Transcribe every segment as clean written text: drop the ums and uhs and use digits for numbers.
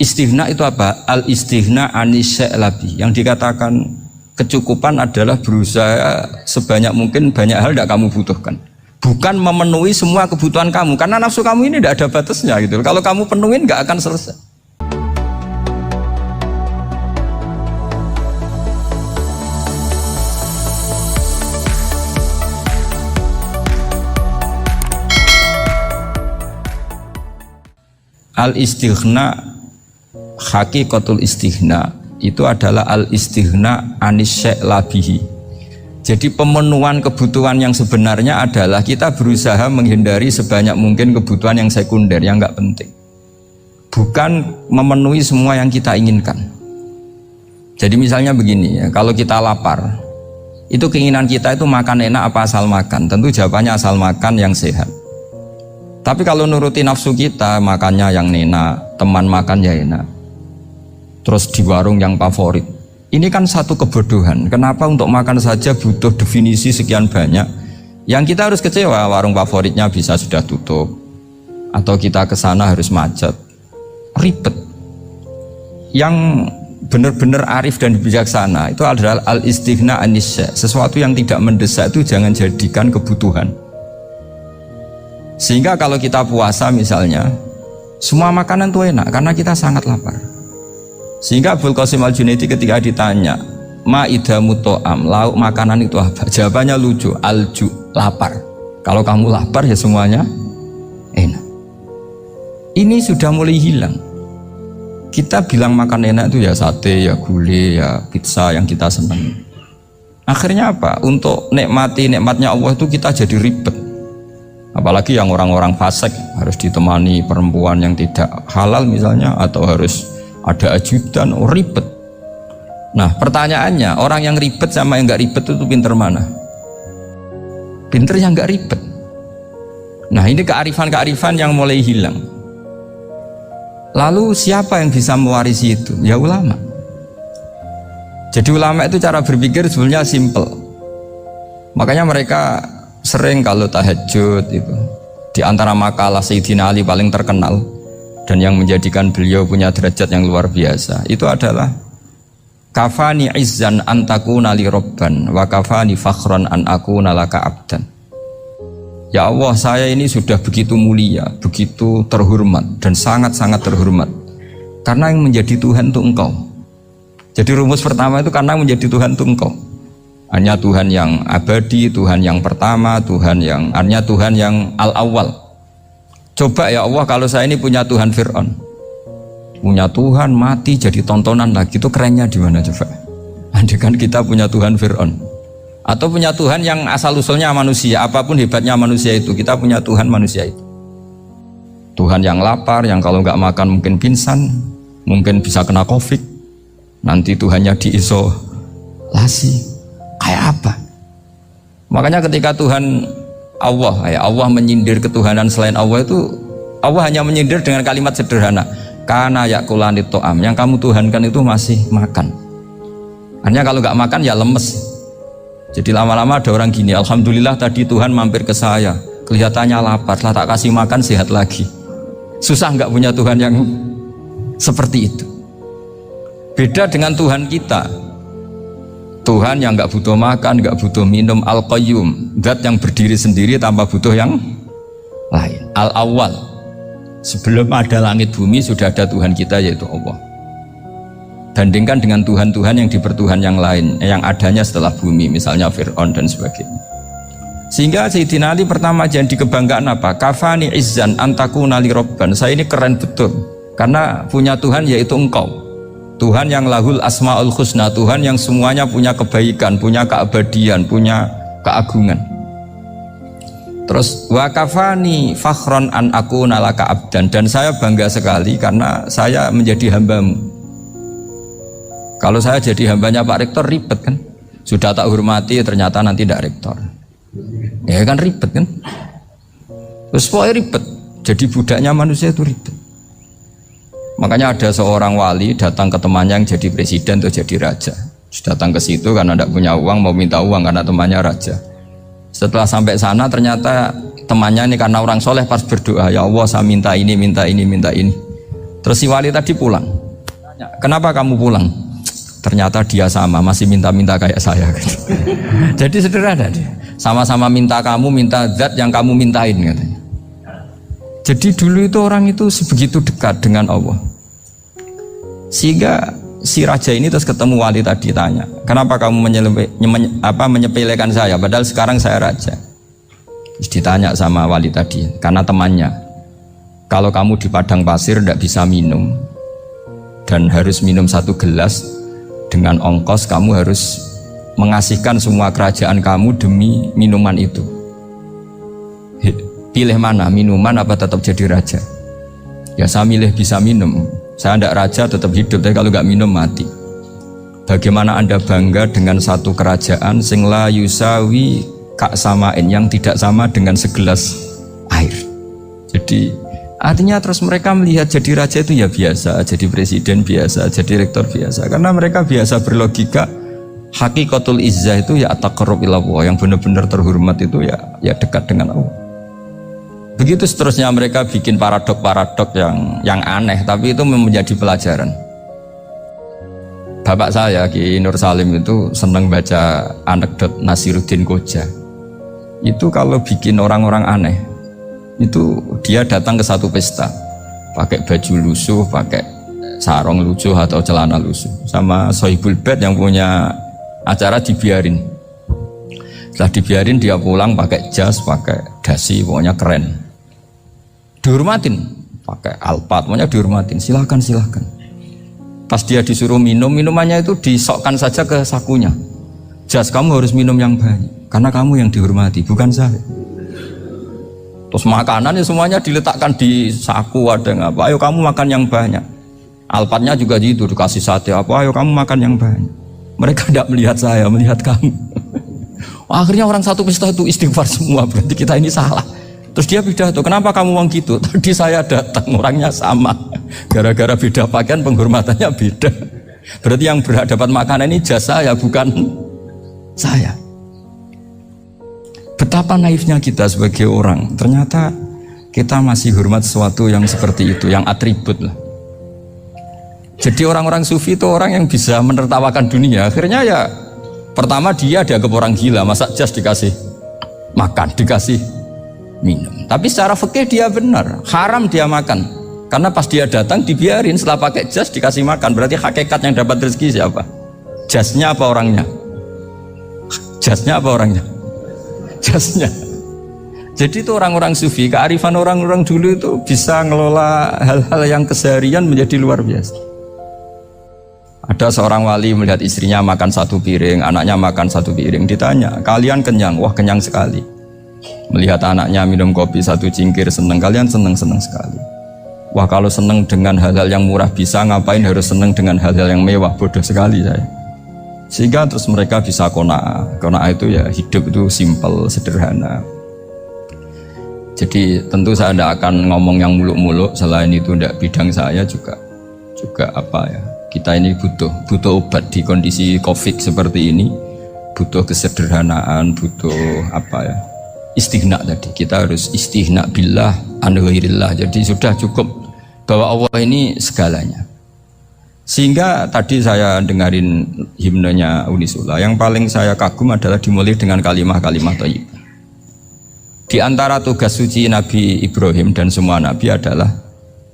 Istighna itu apa? Al-istighna anisya labi. Yang dikatakan kecukupan adalah berusaha sebanyak mungkin banyak hal tidak kamu butuhkan. Bukan memenuhi semua kebutuhan kamu, karena nafsu kamu ini tidak ada batasnya gitu. Kalau kamu penuhin nggak akan selesai. Al-istighna hakikatul istighna itu adalah al-istighna anisya labihi. Jadi pemenuhan kebutuhan yang sebenarnya adalah kita berusaha menghindari sebanyak mungkin kebutuhan yang sekunder, yang nggak penting. Bukan memenuhi semua yang kita inginkan. Jadi misalnya begini ya, kalau kita lapar, itu keinginan kita itu makan enak apa asal makan? Tentu jawabannya asal makan yang sehat. Tapi kalau nuruti nafsu kita, makannya yang enak, teman makan ya enak, terus di warung yang favorit. Ini kan satu kebodohan. Kenapa untuk makan saja butuh definisi sekian banyak? Yang kita harus kecewa, warung favoritnya bisa sudah tutup, atau kita ke sana harus macet, ribet. Yang benar-benar arif dan bijaksana itu adalah al-istighna anisya. Sesuatu yang tidak mendesak itu jangan jadikan kebutuhan. Sehingga kalau kita puasa misalnya, semua makanan itu enak karena kita sangat lapar. Sehingga Abul Qasim Al-Junaidi ketika ditanya, ma'idamu to'am, lauk makanan itu apa? Jawabannya lucu, alju, lapar. Kalau kamu lapar ya semuanya enak. Ini sudah mulai hilang. Kita bilang makan enak itu ya sate, ya gulai, ya pizza yang kita senang. Akhirnya apa? Untuk nikmati nikmatnya Allah itu kita jadi ribet. Apalagi yang orang-orang fasik harus ditemani perempuan yang tidak halal misalnya, atau harus ada ajudan, ribet. Nah pertanyaannya, orang yang ribet sama yang nggak ribet itu pinter mana? Pinter yang nggak ribet. Nah ini kearifan-kearifan yang mulai hilang. Lalu siapa yang bisa mewarisi itu? Ya ulama. Jadi ulama itu cara berpikir sebenarnya simple. Makanya mereka sering kalau tahajud itu, di antara makalah Sayyidina Ali paling terkenal dan yang menjadikan beliau punya derajat yang luar biasa itu adalah kafani izzan antakuna li robban wa kafani fakhran an akuna laka abdan. Ya Allah, saya ini sudah begitu mulia, begitu terhormat dan sangat-sangat terhormat karena yang menjadi Tuhan itu Engkau. Jadi rumus pertama itu karena menjadi Tuhan itu Engkau. Hanya Tuhan yang abadi, Tuhan yang pertama, hanya Tuhan yang al-awwal. Coba ya Allah, kalau saya ini punya Tuhan Fir'aun, punya Tuhan mati jadi tontonan lagi, itu kerennya di mana coba? Andai kan kita punya Tuhan Fir'aun, atau punya Tuhan yang asal usulnya manusia, apapun hebatnya manusia itu, kita punya Tuhan manusia itu. Tuhan yang lapar, yang kalau nggak makan mungkin pingsan, mungkin bisa kena COVID, nanti Tuhannya diisolasi. Kayak apa? Makanya ketika Tuhan Allah menyindir ketuhanan selain Allah itu, Allah hanya menyindir dengan kalimat sederhana, kana yakulanit to'am, yang kamu tuhankan itu masih makan. Hanya kalau nggak makan ya lemes. Jadi lama-lama ada orang gini, alhamdulillah tadi Tuhan mampir ke saya, kelihatannya lapar, setelah tak kasih makan sehat lagi. Susah nggak punya Tuhan yang seperti itu. Beda dengan Tuhan kita, Tuhan yang nggak butuh makan, nggak butuh minum, Al-Qayyum, zat yang berdiri sendiri tanpa butuh yang lain, Al-Awwal. Sebelum ada langit bumi sudah ada Tuhan kita, yaitu Allah. Bandingkan dengan Tuhan-Tuhan yang dipertuhan yang lain, yang adanya setelah bumi, misalnya Fir'aun dan sebagainya. Sehingga Sayyidina Ali pertama jadi kebanggaan apa? Kafani izzan antakuna li robban, saya ini keren betul karena punya Tuhan yaitu Engkau, Tuhan yang lahul asma'ul husna, Tuhan yang semuanya punya kebaikan, punya keabadian, punya keagungan. Terus wa kafani fakhron an akuna laka abdan, dan saya bangga sekali karena saya menjadi hambamu. Kalau saya jadi hambanya Pak Rektor ribet kan, sudah tak hormati ternyata nanti tidak rektor, ya kan ribet kan. Terus pokoknya ribet, jadi budaknya manusia itu ribet. Makanya ada seorang wali datang ke temannya yang jadi presiden atau jadi raja. Datang ke situ karena tidak punya uang, mau minta uang karena temannya raja. Setelah sampai sana ternyata temannya ini karena orang soleh pas berdoa, ya Allah saya minta ini, minta ini, minta ini. Terus si wali tadi pulang. Kenapa kamu pulang? Ternyata dia sama, masih minta-minta kayak saya. Jadi sederhana dia. Sama-sama minta kamu, minta zat yang kamu mintain katanya. Jadi dulu itu orang itu sebegitu dekat dengan Allah. Sehingga si raja ini terus ketemu wali tadi tanya, kenapa kamu menyepelekan saya? Padahal sekarang saya raja. Terus ditanya sama wali tadi, karena temannya, kalau kamu di padang pasir tidak bisa minum dan harus minum 1 gelas, dengan ongkos kamu harus mengasihkan semua kerajaan kamu demi minuman itu. Pilih mana, minuman apa tetap jadi raja? Ya saya milih bisa minum. Saya tidak raja tetap hidup, tapi kalau nggak minum mati. Bagaimana Anda bangga dengan satu kerajaan sing la yusawi kak samain, yang tidak sama dengan segelas air. Jadi artinya terus mereka melihat jadi raja itu ya biasa, jadi presiden biasa, jadi rektor biasa. Karena mereka biasa berlogika hakikatul izzah itu ya at-taqarrub ila Allah, yang benar-benar terhormat itu ya dekat dengan Allah. Begitu seterusnya mereka bikin paradok-paradok yang aneh, tapi itu menjadi pelajaran. Bapak saya Ki Nur Salim itu senang baca anekdot Nasiruddin Koja. Itu kalau bikin orang-orang aneh, itu dia datang ke satu pesta pakai baju lusuh, pakai sarung lusuh atau celana lusuh, sama Sohibul Bait yang punya acara dibiarin. Setelah dibiarin dia pulang pakai jas, pakai dasi, pokoknya keren. Dihormatin, pakai alpat, pokoknya dihormatin. Silakan. Pas dia disuruh minum, minumannya itu disokkan saja ke sakunya. Jas, kamu harus minum yang banyak, karena kamu yang dihormati, bukan saya. Terus makanan ya semuanya diletakkan di saku, ada nggak? Ayo kamu makan yang banyak. Alpatnya juga gitu, dikasih sate apa? Ayo kamu makan yang banyak. Mereka tidak melihat saya, melihat kamu. Akhirnya orang satu pesta itu istighfar semua, berarti kita ini salah. Terus dia pidato, kenapa kamu uang gitu? Tadi saya datang, orangnya sama. Gara-gara beda pakaian, penghormatannya beda. Berarti yang berhak dapat makanan ini jasa ya, bukan saya. Betapa naifnya kita sebagai orang. Ternyata kita masih hormat sesuatu yang seperti itu, yang atribut lah. Jadi orang-orang sufi itu orang yang bisa menertawakan dunia. Akhirnya ya, pertama dia dianggap orang gila, masa jas dikasih makan, dikasih minum. Tapi secara fikih dia benar, haram dia makan. Karena pas dia datang dibiarin, setelah pakai jas dikasih makan. Berarti hakikat yang dapat rezeki siapa? Jasnya apa orangnya? Jasnya apa orangnya? Jasnya. Jadi itu orang-orang sufi, kearifan orang-orang dulu itu bisa ngelola hal-hal yang keseharian menjadi luar biasa. Ada seorang wali melihat istrinya makan 1 piring, anaknya makan 1 piring. Ditanya, kalian kenyang? Wah, kenyang sekali. Melihat anaknya minum kopi 1 cingkir, seneng. Kalian seneng sekali. Wah, kalau seneng dengan hal-hal yang murah bisa, ngapain harus seneng dengan hal-hal yang mewah? Bodoh sekali saya. Sehingga terus mereka bisa qanaah. Qanaah itu ya hidup itu simpel, sederhana. Jadi tentu saya tidak akan ngomong yang muluk-muluk, selain itu tidak bidang saya juga apa ya. Kita ini butuh obat di kondisi Covid seperti ini, butuh kesederhanaan, butuh apa ya, istihna tadi. Kita harus istihna billah an ghairillah. Jadi sudah cukup bahwa Allah ini segalanya. Sehingga tadi saya dengarin himnenya Unisula, yang paling saya kagum adalah dimulai dengan kalimah-kalimah thayyibah. Di antara tugas suci Nabi Ibrahim dan semua Nabi adalah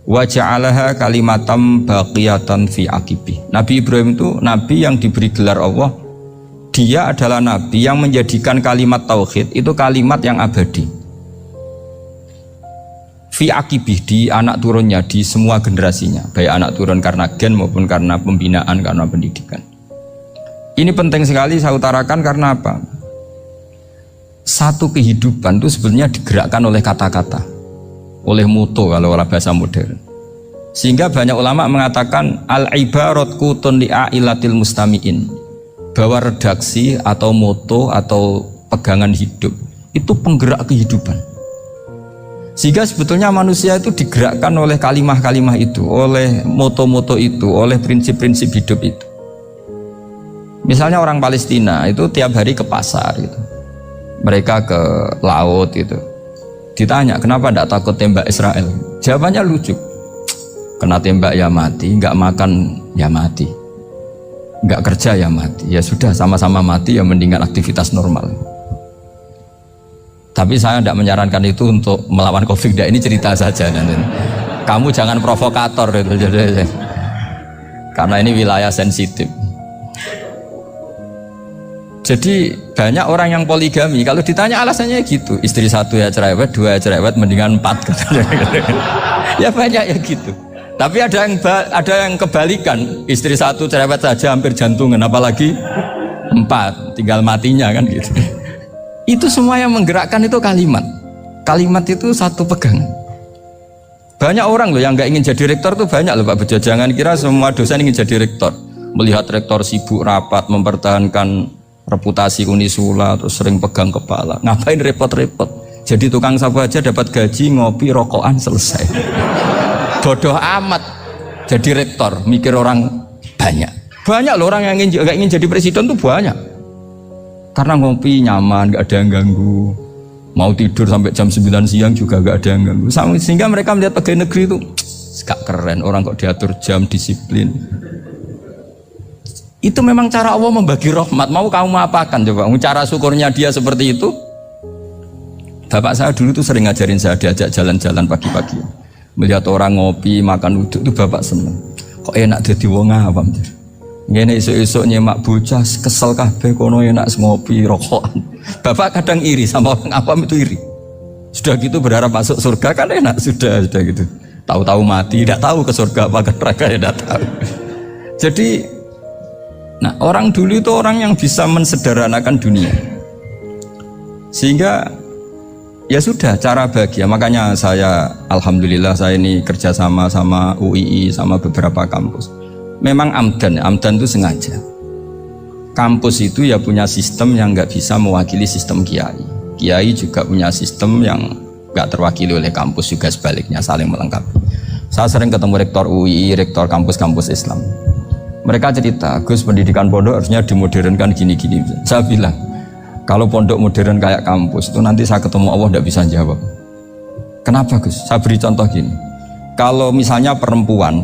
wa ja'alaha kalimatam baqiyatan fi aqibi. Nabi Ibrahim itu Nabi yang diberi gelar Allah. Dia adalah Nabi yang menjadikan kalimat tauhid itu kalimat yang abadi. Fi aqibih, di anak turunnya, di semua generasinya, baik anak turun karena gen maupun karena pembinaan, karena pendidikan. Ini penting sekali saya utarakan karena apa? Satu kehidupan itu sebenarnya digerakkan oleh kata-kata, oleh moto kalau orang bahasa modern. Sehingga banyak ulama mengatakan al-ibarat kutun li'ailatil mustami'in, bahwa redaksi atau moto atau pegangan hidup itu penggerak kehidupan. Sehingga sebetulnya manusia itu digerakkan oleh kalimah-kalimah itu, oleh moto-moto itu, oleh prinsip-prinsip hidup itu. Misalnya orang Palestina itu tiap hari ke pasar gitu. Mereka ke laut gitu. Ditanya, kenapa tidak takut tembak Israel? Jawabannya lucu. Kena tembak ya mati, nggak makan ya mati, nggak kerja ya mati. Ya sudah sama-sama mati ya mendingan aktivitas normal. Tapi saya tidak menyarankan itu untuk melawan COVID. Ini cerita saja. Kamu jangan provokator itu, karena ini wilayah sensitif. Jadi banyak orang yang poligami, kalau ditanya alasannya gitu, istri satu ya cerewet, dua ya cerewet, mendingan 4. Ya banyak ya gitu. Tapi ada yang kebalikan, istri satu cerewet saja hampir jantungan, apalagi 4, tinggal matinya kan gitu. Itu semua yang menggerakkan itu kalimat. Kalimat itu satu pegangan. Banyak orang loh yang nggak ingin jadi rektor tuh banyak loh Pak Bejo. Jangan kira semua dosen ingin jadi rektor. Melihat rektor sibuk rapat, mempertahankan reputasi Unisula, terus sering pegang kepala. Ngapain repot-repot? Jadi tukang sapu aja dapat gaji, ngopi, rokokan, selesai. Bodoh amat jadi rektor, mikir orang banyak. Banyak loh orang yang nggak ingin jadi presiden tuh banyak. Karena ngopi nyaman, nggak ada yang ganggu. Mau tidur sampai jam 9 siang juga nggak ada yang ganggu. Sehingga mereka melihat pegawai negeri itu gak keren, orang kok diatur jam, disiplin. Itu memang cara Allah membagi rahmat. Mau kamu apakan coba? Cara syukurnya dia seperti itu. Bapak saya dulu tuh sering ngajarin saya, diajak jalan-jalan pagi-pagi. Melihat orang ngopi, makan uduk itu bapak seneng. Kok enak jadi wong awam. Ngene esuk-esuk nyemak bocah kesel kabeh kono enak ngopi rokokan. Bapak kadang iri sama orang awam itu iri. Sudah gitu berharap masuk surga kan enak sudah gitu. Tahu-tahu mati, tidak tahu ke surga apa ke neraka ya tidak tahu. Jadi nah orang dulu itu orang yang bisa mensederhanakan dunia. Sehingga ya sudah cara bahagia. Makanya saya alhamdulillah saya ini kerjasama sama UII sama beberapa kampus. Memang amdan itu sengaja. Kampus itu ya punya sistem yang nggak bisa mewakili sistem kiai. Kiai juga punya sistem yang nggak terwakili oleh kampus, juga sebaliknya saling melengkapi. Saya sering ketemu rektor UII, rektor kampus-kampus Islam. Mereka cerita, Gus pendidikan pondok harusnya dimodernkan gini-gini. Saya bilang, kalau pondok modern kayak kampus itu nanti saya ketemu Allah tidak bisa jawab. Kenapa Gus? Saya beri contoh gini. Kalau misalnya perempuan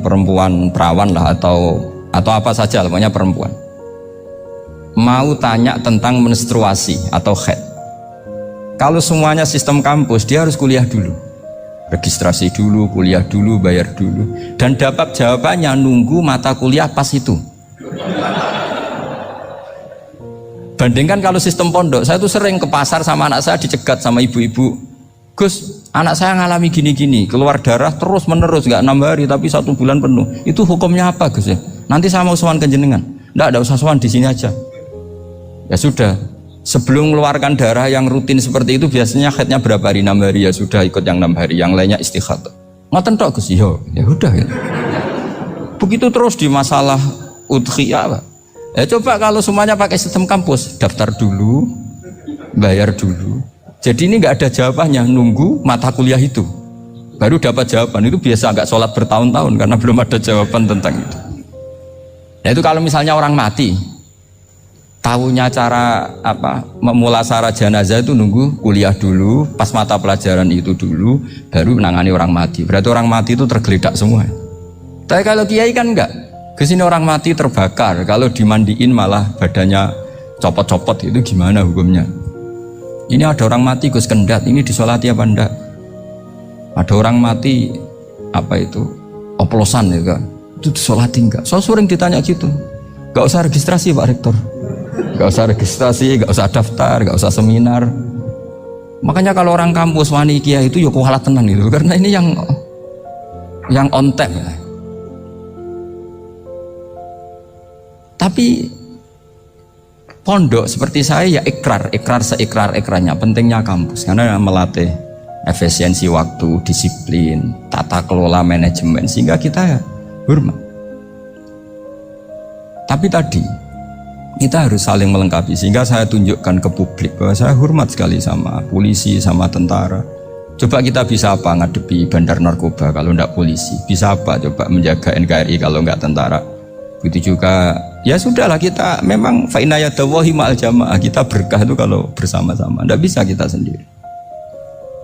perawan lah atau apa saja, namanya perempuan, mau tanya tentang menstruasi atau haid. Kalau semuanya sistem kampus, dia harus kuliah dulu, registrasi dulu, kuliah dulu, bayar dulu, dan dapat jawabannya nunggu mata kuliah pas itu. Bandingkan kalau sistem pondok, saya tuh sering ke pasar sama anak saya dicegat sama ibu-ibu, Gus, anak saya ngalami gini-gini, keluar darah terus menerus, nggak 6 hari tapi 1 bulan penuh. Itu hukumnya apa Gus ya? Nanti saya mau sowan ke jenengan. Nggak usah sowan, di sini aja. Ya sudah, sebelum mengeluarkan darah yang rutin seperti itu biasanya haidnya berapa hari? 6 hari, ya sudah ikut yang 6 hari, yang lainnya istikhadah. Ngoten tok Gus, ya udah ya. Begitu terus di masalah udhiyah Pak. Ya coba kalau semuanya pakai sistem kampus, daftar dulu, bayar dulu. Jadi ini nggak ada jawabannya, nunggu mata kuliah itu baru dapat jawaban. Itu biasa nggak sholat bertahun-tahun karena belum ada jawaban tentang itu. Nah itu kalau misalnya orang mati, tahunya cara apa memulasara jenazah itu nunggu kuliah dulu, pas mata pelajaran itu dulu, baru menangani orang mati. Berarti orang mati itu tergeledak semua. Tapi kalau kiai kan enggak. Kesini orang mati terbakar, kalau dimandiin malah badannya copot-copot, itu gimana hukumnya? Ini ada orang mati Gus Kendat, ini disolati apa enggak? Ada orang mati apa itu oplosan ya kan? Itu disolati enggak? So sering ditanya gitu. Gak usah registrasi Pak Rektor, gak usah registrasi, gak usah daftar, gak usah seminar. Makanya kalau orang kampus wani kiai itu ya kualat tenan itu, karena ini yang on tap ya. Tapi pondok seperti saya ya ikrar seikrar-ikrarnya. Pentingnya kampus karena melatih efisiensi waktu, disiplin, tata kelola manajemen, sehingga kita ya hormat. Tapi tadi kita harus saling melengkapi, sehingga saya tunjukkan ke publik bahwa saya hormat sekali sama polisi, sama tentara. Coba kita bisa apa ngadepi bandar narkoba kalau enggak polisi? Bisa apa coba menjaga NKRI kalau enggak tentara? Begitu juga ya sudahlah, kita memang fa inna yadallahi ma'al jamaah, kita berkah itu kalau bersama-sama, enggak bisa kita sendiri.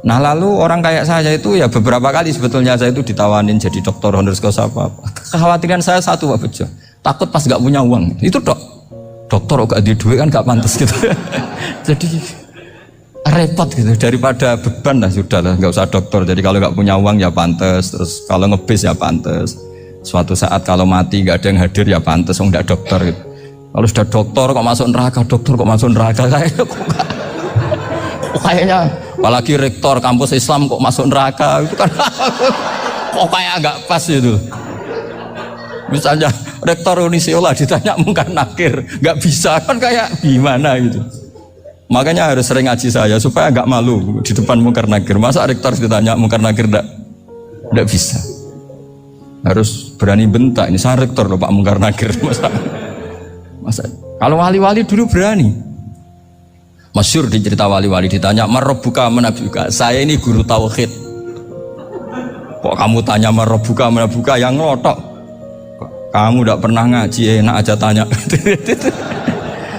Nah lalu orang kayak saya itu ya beberapa kali sebetulnya saya itu ditawanin jadi dokter honoris causa apa. Kekhawatiran saya satu Pak Bejo, takut pas gak punya uang. Itu dokter gak ada duit kan gak pantas gitu. Jadi repot gitu, daripada beban lah sudah lah, gak usah dokter. Jadi kalau gak punya uang ya pantas, terus kalau ngebis ya pantas. Suatu saat kalau mati gak ada yang hadir ya pantas, gak dokter gitu. Kalau sudah dokter kok masuk neraka, dokter kok masuk neraka kayaknya apalagi rektor kampus Islam kok masuk neraka itu kan kok kayak agak pas itu. Misalnya rektor Unisiola ditanya mungkar nakir nggak bisa kan kayak gimana gitu. Makanya harus sering ngaji saya supaya agak malu di depan mungkar nakir. Masa rektor ditanya mungkar nakir nggak bisa. Harus berani bentak, ini saya rektor loh Pak mungkar nakir. Masa kalau wali-wali dulu berani. Masyhur di cerita wali-wali ditanya marabbuka manabuka, saya ini guru tauhid. Kok kamu tanya marabbuka manabuka yang ngelotok? Kamu tidak pernah ngaji enak aja tanya.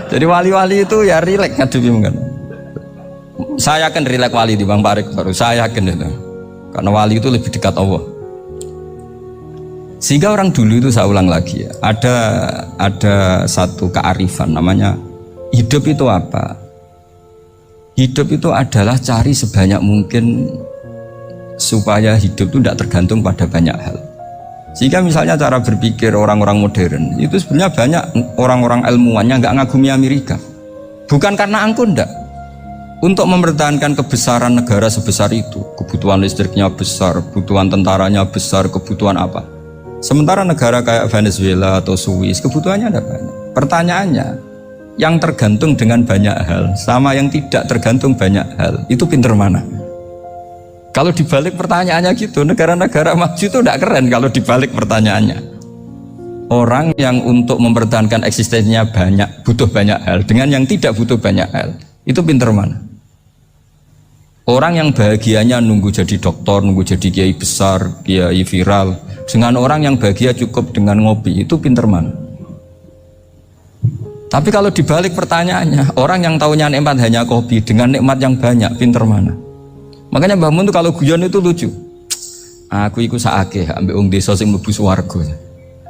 Jadi wali-wali itu ya rileks ngadepi mungkin. Saya yakin rileks wali di Bang Parik baru saya yakin itu. Karena wali itu lebih dekat Allah. Sehingga orang dulu itu saya ulang lagi ya, ada satu kearifan namanya hidup itu apa? Hidup itu adalah cari sebanyak mungkin supaya hidup itu tidak tergantung pada banyak hal. Sehingga misalnya cara berpikir orang-orang modern itu sebenarnya banyak orang-orang ilmuwannya nggak ngagumi Amerika. Bukan karena angkuh ndak. Untuk mempertahankan kebesaran negara sebesar itu, kebutuhan listriknya besar, kebutuhan tentaranya besar, kebutuhan apa. Sementara negara kayak Venezuela atau Swiss kebutuhannya ada banyak. Pertanyaannya, yang tergantung dengan banyak hal sama yang tidak tergantung banyak hal itu pinter mana? Kalau dibalik pertanyaannya gitu, negara-negara maju itu tidak keren kalau dibalik pertanyaannya. Orang yang untuk mempertahankan eksistensinya banyak, butuh banyak hal dengan yang tidak butuh banyak hal itu pinter mana? Orang yang bahagianya nunggu jadi dokter, nunggu jadi kiai besar, kiai viral, dengan orang yang bahagia cukup dengan ngopi itu pinter mana? Tapi kalau dibalik pertanyaannya, orang yang tahunya nikmat hanya kopi dengan nikmat yang banyak, pinter mana? Makanya Mbah Mun tuh kalau guyon itu lucu. Aku iku saake ambek wong desa sing mlebu swarga.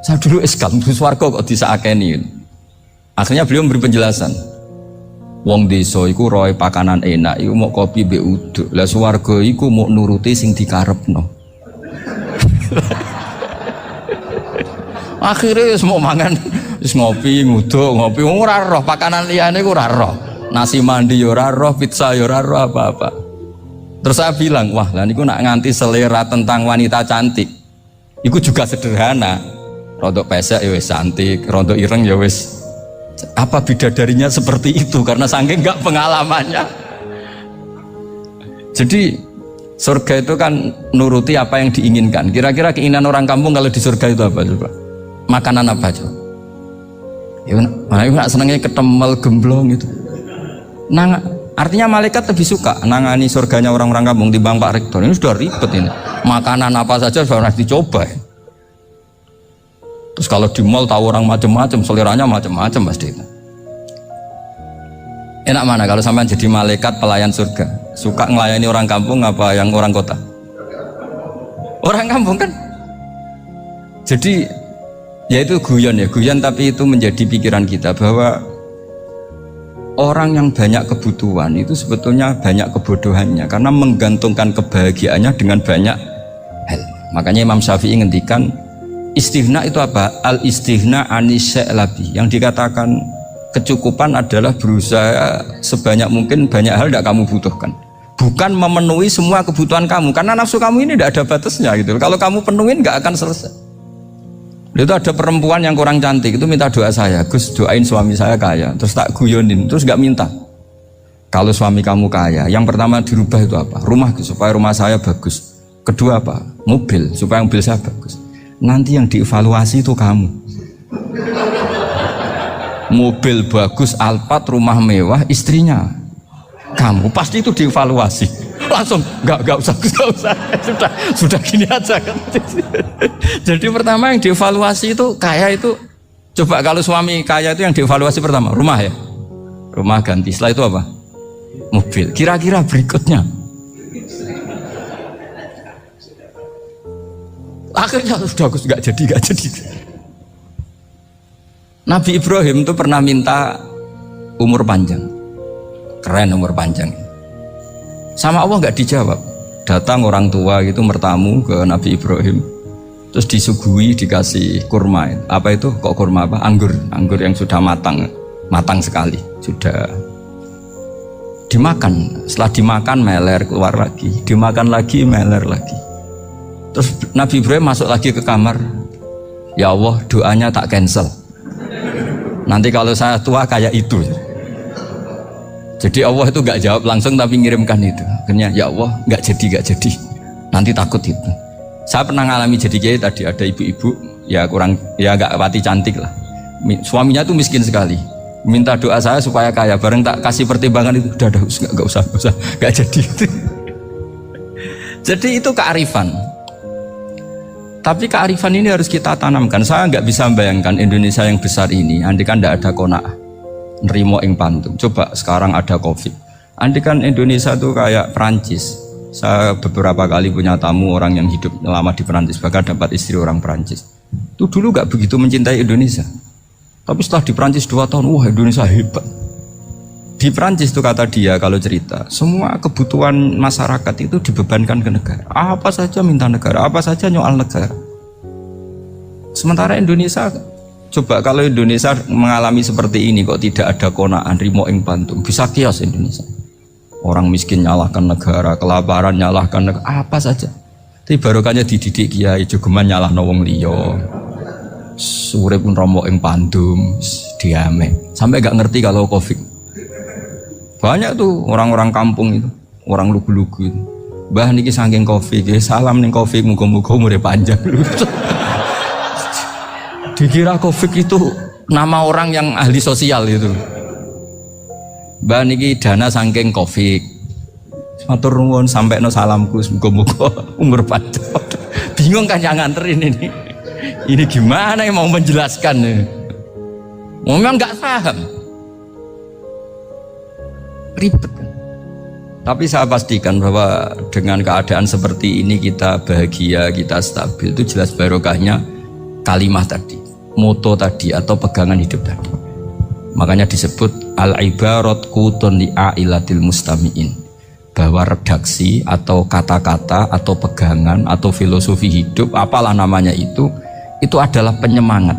Saya dulu eskal mlebu swarga kok disakeni. Akhirnya beliau memberi penjelasan. Wong desa iku roe pakanan enak, iku mau kopi mbek uduk. Lah swarga iku mau nuruti sing dikarepno. Akhirnya semua mangan wis ngopi nguduk ngopi ora roh pakanan liyane ku ora roh. Nasi mandi ya ora roh, pizza ya ora roh apa-apa. Terus saya bilang, wah lah niku nak nganti selera tentang wanita cantik. Iku juga sederhana. Rodok pesek ya wis cantik, rodok ireng ya wis. Apa bidadarinya seperti itu karena saking enggak pengalamannya. Jadi surga itu kan nuruti apa yang diinginkan. Kira-kira keinginan orang kampung kalau di surga itu apa coba? Makanan apa coba? Ya, nak senengnya ketemel gemblong gitu. Nah, artinya malaikat lebih suka nangani surganya orang-orang kampung timbang Pak Rektor. Ini sudah ribet ini. Makanan apa saja sudah harus dicoba. Ya. Terus kalau di mall tahu orang macam-macam, seleranya macam-macam pasti itu. Enak mana kalau sampai jadi malaikat pelayan surga? Suka ngelayani orang kampung apa yang orang kota? Orang kampung kan. Jadi ya itu guyon ya, guyon tapi itu menjadi pikiran kita bahwa orang yang banyak kebutuhan itu sebetulnya banyak kebodohannya karena menggantungkan kebahagiaannya dengan banyak hal. Makanya Imam Syafi'i ngendikan istighna itu apa? Al istighna anisya'i, yang dikatakan kecukupan adalah berusaha sebanyak mungkin banyak hal tidak kamu butuhkan, bukan memenuhi semua kebutuhan kamu karena nafsu kamu ini tidak ada batasnya gitu. Kalau kamu penuhin nggak akan selesai. Itu ada perempuan yang kurang cantik itu minta doa saya, Gus doain suami saya kaya, terus tak guyonin, terus nggak minta. Kalau suami kamu kaya, yang pertama dirubah itu apa? Rumah supaya rumah saya bagus. Kedua apa? Mobil supaya mobil saya bagus. Nanti yang dievaluasi itu kamu. Mobil bagus, Alphard, rumah mewah, istrinya kamu pasti itu dievaluasi. Langsung nggak usah sudah gini aja kan. Jadi pertama yang dievaluasi itu kaya itu, coba kalau suami kaya itu yang dievaluasi pertama rumah ya, rumah ganti, setelah itu apa? Mobil. Kira-kira berikutnya Akhirnya sudah aku nggak jadi. Nabi Ibrahim itu pernah minta umur panjang, keren umur panjang. Sama Allah nggak dijawab. Datang orang tua gitu mertamu ke Nabi Ibrahim, terus disuguhi dikasih kurma. Apa itu? Kok kurma apa? Anggur yang sudah matang sekali, sudah dimakan. Setelah dimakan meler keluar lagi, dimakan lagi meler lagi. Terus Nabi Ibrahim masuk lagi ke kamar. Ya Allah, doanya tak cancel. Nanti kalau saya tua kayak itu. Jadi Allah itu nggak jawab langsung tapi ngirimkan itu. Akhirnya ya Allah nggak jadi. Nanti takut itu. Saya pernah ngalami jadi kiai tadi, ada ibu-ibu ya nggak pati cantik lah. Suaminya tuh miskin sekali. Minta doa saya supaya kaya. Bareng tak kasih pertimbangan itu udah nggak usah nggak jadi. Jadi itu kearifan. Tapi kearifan ini harus kita tanamkan. Saya nggak bisa membayangkan Indonesia yang besar ini andai kan tidak ada qanaah, nerimo ing pantung. Coba sekarang ada Covid. Andai kan Indonesia tuh kayak Perancis. Saya beberapa kali punya tamu orang yang hidup lama di Perancis, bahkan dapat istri orang Perancis. Itu dulu nggak begitu mencintai Indonesia. Tapi setelah di Perancis 2 tahun, wah Indonesia hebat. Di Perancis tuh kata dia kalau cerita, semua kebutuhan masyarakat itu dibebankan ke negara. Apa saja minta negara, apa saja nyoal negara. Sementara Indonesia, coba kalau Indonesia mengalami seperti ini kok tidak ada qanaah rimo ing pantung, bisa kios Indonesia. Orang miskin nyalahkan negara, kelaparan nyalahkan negara, apa saja. Tapi barokahnya dididik kiai jogeman nyalahno wong liya. Urip pun romo ing pandum, diame. Sampai gak ngerti kalau Covid. Banyak tuh orang-orang kampung itu, orang lugu-lugu itu. Mbah niki saking Covid, salam ning Covid, muga-muga umure panjang. Dikira Covid itu nama orang yang ahli sosial itu. Mbah niki dana saking Covid. Matur nuwun sampekno salamku, muga-muga umur panjang. Bingung kan yang nganterin ini. Ini gimana yang mau menjelaskan? Memang nggak paham. Ribet kan? Tapi saya pastikan bahwa dengan keadaan seperti ini kita bahagia, kita stabil, itu jelas barokahnya kalimah tadi, moto tadi atau pegangan hidup tadi. Makanya disebut al-ibarat qutun li'ailatil mustami'in, bahwa redaksi atau kata-kata atau pegangan atau filosofi hidup apalah namanya itu adalah penyemangat.